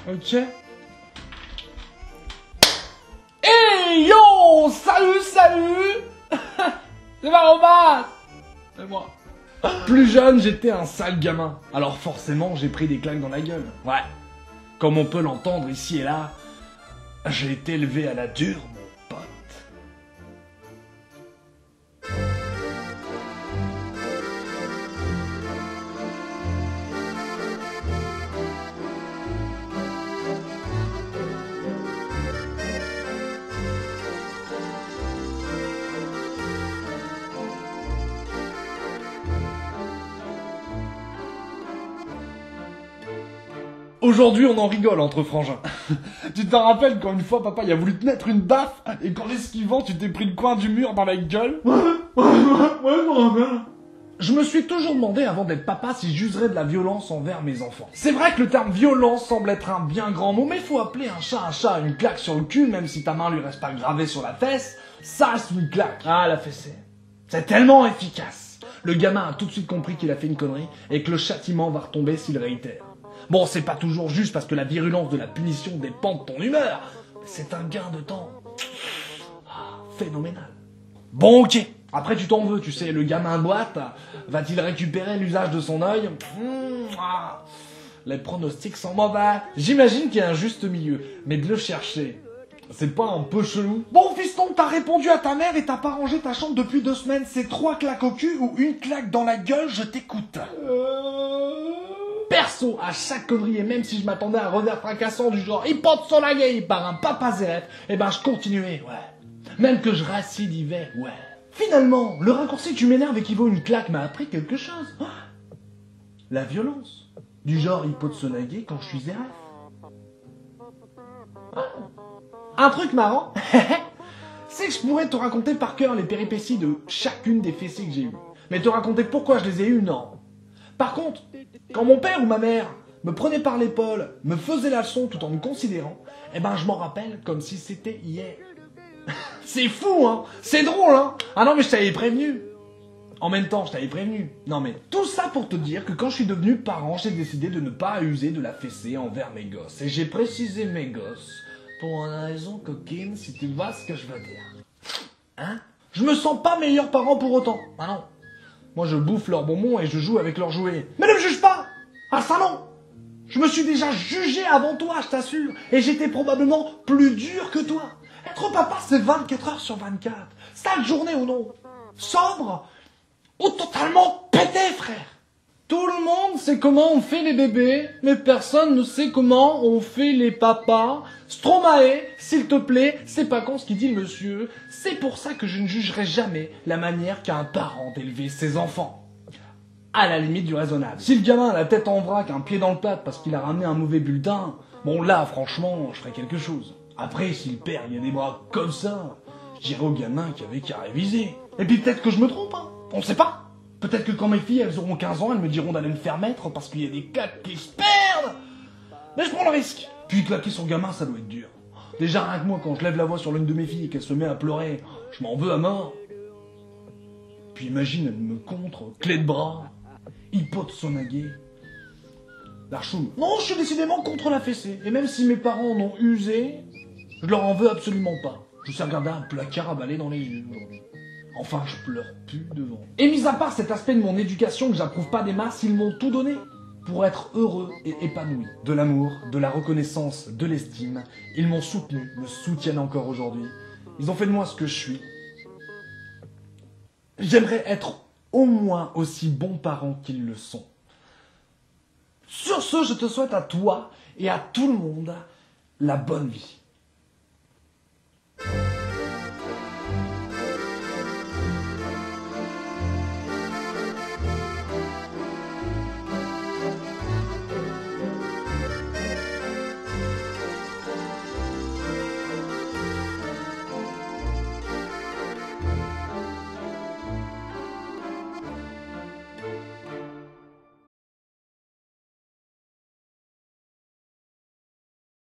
Ok. Hey yo! Salut, salut! C'est ma Romain! C'est moi. Plus jeune, j'étais un sale gamin. Alors forcément, j'ai pris des claques dans la gueule. Ouais. Comme on peut l'entendre ici et là, j'ai été élevé à la dure, mon pote. Aujourd'hui, on en rigole entre frangins. Tu t'en rappelles quand une fois, papa, il a voulu te mettre une baffe et qu'en l'esquivant, tu t'es pris le coin du mur dans la gueule? Ouais, je me rappelle. Je me suis toujours demandé avant d'être papa si j'userais de la violence envers mes enfants. C'est vrai que le terme violence semble être un bien grand mot, mais il faut appeler un chat, une claque sur le cul, même si ta main lui reste pas gravée sur la fesse, ça c'est une claque. Ah, la fessée. C'est tellement efficace. Le gamin a tout de suite compris qu'il a fait une connerie et que le châtiment va retomber s'il réitère. Bon, c'est pas toujours juste parce que la virulence de la punition dépend de ton humeur, mais c'est un gain de temps phénoménal. Bon, ok. Après, tu t'en veux, tu sais, le gamin boite, va-t-il récupérer l'usage de son œil? Les pronostics sont mauvais. J'imagine qu'il y a un juste milieu, mais de le chercher, c'est pas un peu chelou? Bon, fiston, t'as répondu à ta mère et t'as pas rangé ta chambre depuis 2 semaines. C'est 3 claques au cul ou une claque dans la gueule, je t'écoute. Perso, à chaque connerie, et même si je m'attendais à un revers fracassant du genre « il porte son lagueille par un papa zéref », eh ben je continuais, ouais. Même que je racidivais, ouais. Finalement, le raccourci « tu m'énerves et qui vaut une claque » m'a appris quelque chose. La violence. Du genre « il peut se naguer quand je suis zéref ». Un truc marrant, c'est que je pourrais te raconter par cœur les péripéties de chacune des fessées que j'ai eues. Mais te raconter pourquoi je les ai eues, non. Par contre, quand mon père ou ma mère me prenait par l'épaule, me faisait la leçon tout en me considérant, eh ben je m'en rappelle comme si c'était hier. C'est fou, hein? C'est drôle, hein? Ah non, mais je t'avais prévenu. En même temps, je t'avais prévenu. Non mais, tout ça pour te dire que quand je suis devenu parent, j'ai décidé de ne pas user de la fessée envers mes gosses. Et j'ai précisé mes gosses pour une raison coquine, si tu vois ce que je veux dire. Hein? Je me sens pas meilleur parent pour autant. Ah non. Moi, je bouffe leurs bonbons et je joue avec leurs jouets. Mais ne me juge pas! Ah ça non! Je me suis déjà jugé avant toi, je t'assure. Et j'étais probablement plus dur que toi. Être papa, c'est 24 heures sur 24. Sale journée ou non. Sobre ou totalement pété, frère. Tout le monde sait comment on fait les bébés, mais personne ne sait comment on fait les papas. Stromae, s'il te plaît, c'est pas con ce qu'il dit le monsieur. C'est pour ça que je ne jugerai jamais la manière qu'a un parent d'élever ses enfants. À la limite du raisonnable. Si le gamin a la tête en vrac, un pied dans le plat parce qu'il a ramené un mauvais bulletin, bon là, franchement, je ferais quelque chose. Après, si le père il a des bras comme ça, je dirais au gamin qu'il avait qu'à réviser. Et puis peut-être que je me trompe, hein. On sait pas. Peut-être que quand mes filles, elles auront 15 ans, elles me diront d'aller me faire mettre parce qu'il y a des claques qui se perdent. Mais je prends le risque. Puis claquer son gamin, ça doit être dur. Déjà, rien que moi, quand je lève la voix sur l'une de mes filles et qu'elle se met à pleurer, je m'en veux à mort. Puis imagine, elle me contre, clé de bras, hypote sonagué. L'archoum. Non, je suis décidément contre la fessée. Et même si mes parents en ont usé, je leur en veux absolument pas. Je sais regarder un placard avalé dans les yeux aujourd'hui. Enfin, je pleure plus devant. Et mis à part cet aspect de mon éducation que j'approuve pas des masses, ils m'ont tout donné pour être heureux et épanoui. De l'amour, de la reconnaissance, de l'estime. Ils m'ont soutenu, me soutiennent encore aujourd'hui. Ils ont fait de moi ce que je suis. J'aimerais être au moins aussi bon parent qu'ils le sont. Sur ce, je te souhaite à toi et à tout le monde la bonne vie.